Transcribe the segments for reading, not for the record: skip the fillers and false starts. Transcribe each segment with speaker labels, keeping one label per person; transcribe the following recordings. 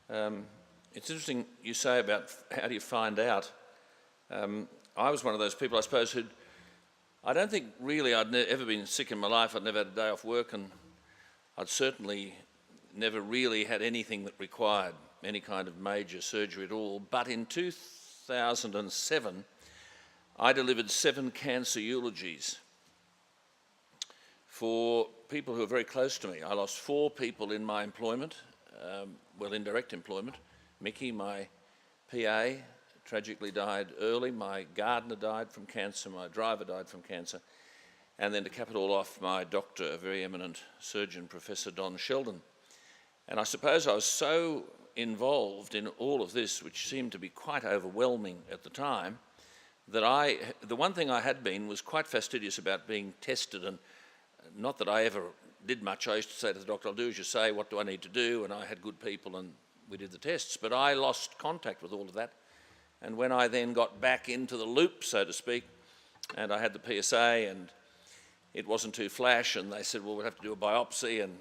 Speaker 1: It's interesting you say about how do you find out. I was one of those people, I suppose, I don't think really I'd ever been sick in my life. I'd never had a day off work, and I'd certainly never really had anything that required any kind of major surgery at all. But in 2007, I delivered 7 cancer eulogies for people who are very close to me. I lost 4 people in my employment, indirect employment. Mickey, my PA, tragically died early. My gardener died from cancer. My driver died from cancer. And then to cap it all off, my doctor, a very eminent surgeon, Professor Don Sheldon. And I suppose I was so involved in all of this, which seemed to be quite overwhelming at the time, that the one thing I had been was quite fastidious about being tested, and not that I ever did much. I used to say to the doctor, I'll do as you say, what do I need to do? And I had good people and we did the tests, but I lost contact with all of that. And when I then got back into the loop, so to speak, and I had the PSA and it wasn't too flash, and they said, well, we'll have to do a biopsy. And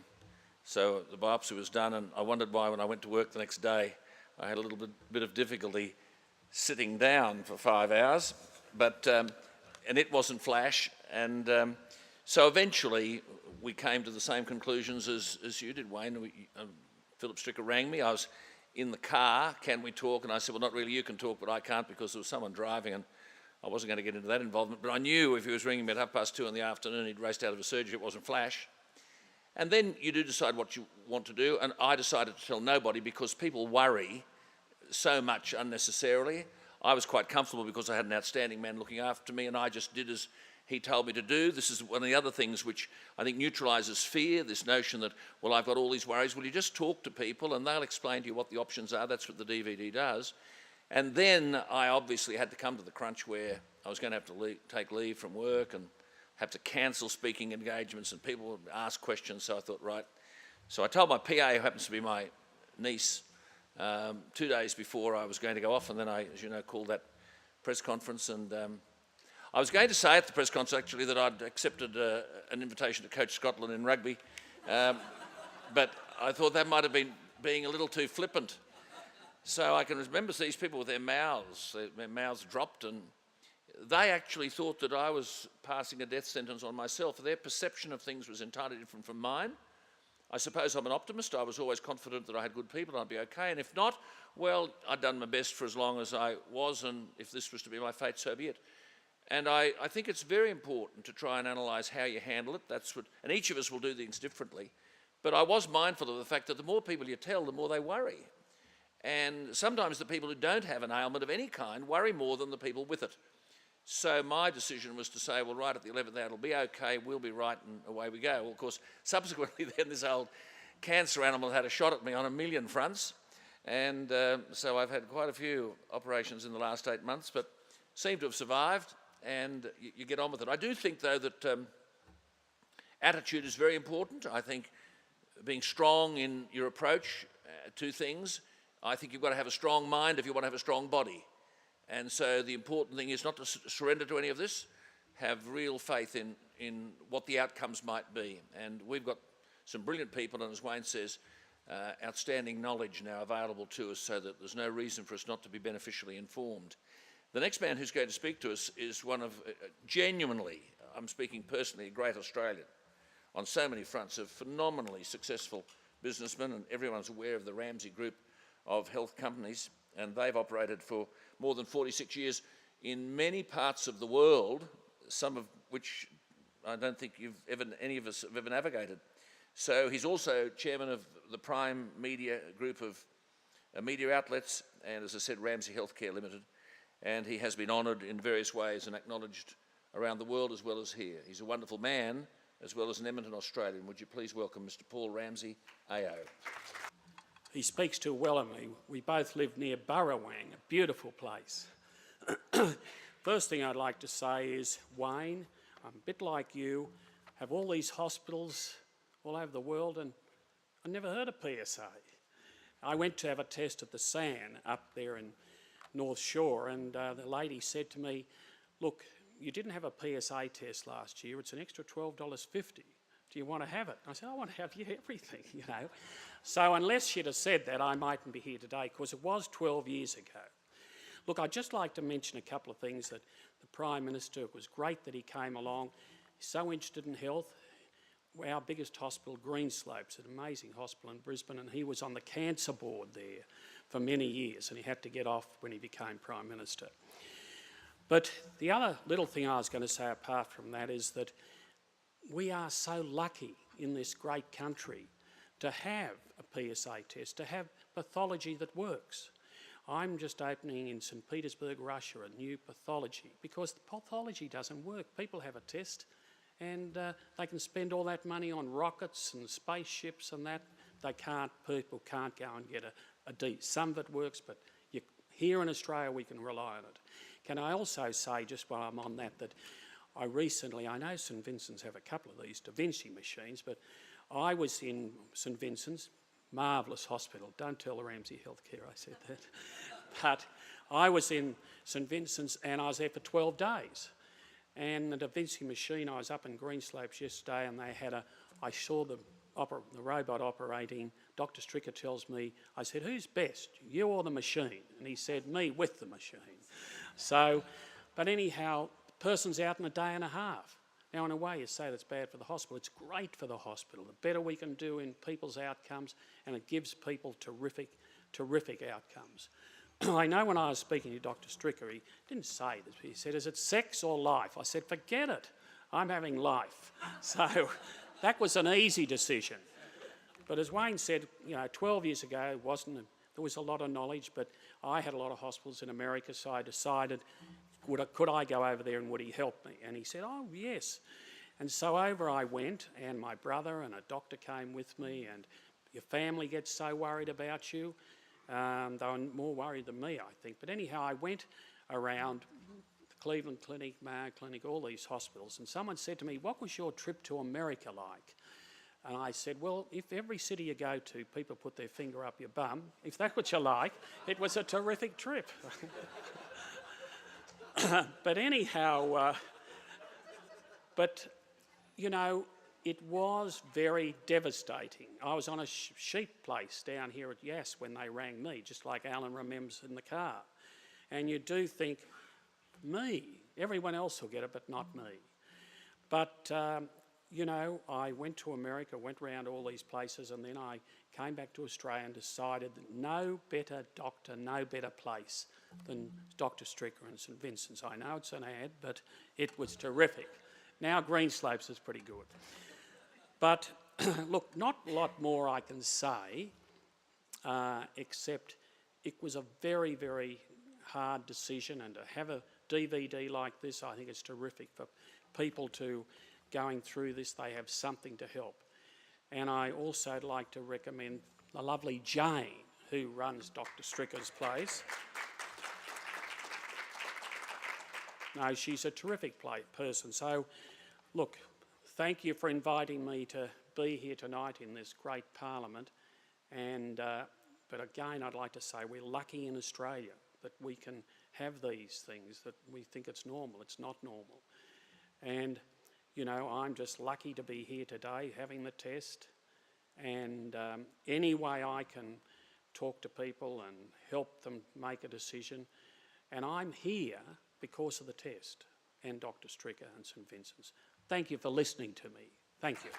Speaker 1: so the biopsy was done, and I wondered why when I went to work the next day, I had a little bit of difficulty sitting down for 5 hours, and it wasn't flash. And so eventually we came to the same conclusions as you did, Wayne. Phillip Stricker rang me. I was in the car, can we talk? And I said, well, not really, you can talk, but I can't because there was someone driving and I wasn't going to get into that involvement. But I knew if he was ringing me at 2:30 in the afternoon, he'd raced out of a surgery, it wasn't flash. And then you do decide what you want to do, and I decided to tell nobody because people worry so much unnecessarily. I was quite comfortable because I had an outstanding man looking after me, and I just did as he told me to do. This is one of the other things which I think neutralises fear, this notion that, well, I've got all these worries. Well, you just talk to people and they'll explain to you what the options are. That's what the DVD does. And then I obviously had to come to the crunch where I was going to have to take leave from work and have to cancel speaking engagements, and people would ask questions. So I thought, right. So I told my PA, who happens to be my niece, 2 days before I was going to go off, and then I, as you know, called that press conference. And I was going to say at the press conference, actually, that I'd accepted an invitation to coach Scotland in rugby, but I thought that might have been being a little too flippant. So I can remember these people with their mouths dropped, and they actually thought that I was passing a death sentence on myself. Their perception of things was entirely different from mine. I suppose I'm an optimist. I was always confident that I had good people and I'd be okay. And if not, well, I'd done my best for as long as I was, and if this was to be my fate, so be it. And I think it's very important to try and analyse how you handle it. And each of us will do things differently. But I was mindful of the fact that the more people you tell, the more they worry. And sometimes the people who don't have an ailment of any kind worry more than the people with it. So my decision was to say, well, right at the 11th hour, it'll be okay, we'll be right, and away we go. Well, of course, subsequently then this old cancer animal had a shot at me on a million fronts. And so I've had quite a few operations in the last 8 months, but seem to have survived, and you get on with it. I do think, though, that attitude is very important. I think being strong in your approach to things. I think you've got to have a strong mind if you want to have a strong body. And so the important thing is not to surrender to any of this, have real faith in what the outcomes might be. And we've got some brilliant people, and as Wayne says, outstanding knowledge now available to us, so that there's no reason for us not to be beneficially informed. The next man who's going to speak to us is one of, genuinely, I'm speaking personally, a great Australian on so many fronts, a phenomenally successful businessman, and everyone's aware of the Ramsay group of health companies, and they've operated for more than 46 years in many parts of the world, some of which I don't think any of us have ever navigated. So he's also chairman of the Prime Media group of media outlets, and as I said, Ramsay Healthcare Limited, and he has been honoured in various ways and acknowledged around the world as well as here. He's a wonderful man as well as an eminent Australian. Would you please welcome Mr. Paul Ramsay, AO.
Speaker 2: He speaks too well of me. We both live near Burrawang, a beautiful place. First thing I'd like to say is, Wayne, I'm a bit like you, have all these hospitals all over the world, and I never heard of PSA. I went to have a test at the SAN up there in North Shore, and the lady said to me, look, you didn't have a PSA test last year, it's an extra $12.50. do you want to have it? I said, I want to have everything, you know. So unless she'd have said that, I mightn't be here today, because it was 12 years ago. Look, I'd just like to mention a couple of things. That the Prime Minister, it was great that he came along. He's so interested in health. Our biggest hospital, Greenslopes, an amazing hospital in Brisbane, and he was on the cancer board there for many years, and he had to get off when he became Prime Minister. But the other little thing I was going to say apart from that is that we are so lucky in this great country to have a PSA test, to have pathology that works. I'm just opening in St Petersburg, Russia, a new pathology, because the pathology doesn't work. People have a test and they can spend all that money on rockets and spaceships and that. People can't go and get a D. Some of it works, but here in Australia we can rely on it. Can I also say, just while I'm on that, that I know St Vincent's have a couple of these Da Vinci machines, but I was in St Vincent's, marvellous hospital. Don't tell the Ramsay Healthcare I said that. But I was in St Vincent's and I was there for 12 days. And the Da Vinci machine, I was up in Greenslopes yesterday and I saw the robot operating. Dr Stricker tells me, I said, who's best, you or the machine? And he said, me with the machine. So, but anyhow, the person's out in a day and a half. Now, in a way, you say that's bad for the hospital. It's great for the hospital. The better we can do in people's outcomes, and it gives people terrific outcomes. I know when I was speaking to Dr Stricker, he didn't say this, but he said, is it sex or life? I said, forget it. I'm having life. So that was an easy decision. But as Wayne said, 12 years ago, there was a lot of knowledge, but I had a lot of hospitals in America, so I decided, could I go over there and would he help me? And he said, oh, yes. And so over I went, and my brother and a doctor came with me, and your family gets so worried about you. They were more worried than me, I think. But anyhow, I went around the Cleveland Clinic, Mayo Clinic, all these hospitals, and someone said to me, what was your trip to America like? And I said, well, if every city you go to, people put their finger up your bum, if that's what you like, it was a terrific trip. But anyhow, it was very devastating. I was on a sheep place down here at Yass when they rang me, just like Alan remembers in the car. And you do think, me, everyone else will get it, but not me. But, I went to America, went around all these places, and then I came back to Australia and decided that no better doctor, no better place than Dr Stricker and St Vincent's. I know it's an ad, but it was terrific. Now Greenslopes is pretty good. But look, not a lot more I can say, except it was a very, very hard decision, and to have a DVD like this, I think it's terrific for people to going through this. They have something to help. And I also like to recommend the lovely Jane, who runs Dr Stricker's place. No, she's a terrific person. So, look, thank you for inviting me to be here tonight in this great parliament. And but again, I'd like to say we're lucky in Australia that we can have these things, that we think it's normal. It's not normal. And, I'm just lucky to be here today having the test. And any way I can talk to people and help them make a decision. And I'm here because of the test and Dr Stricker and St Vincent's. Thank you for listening to me. Thank you.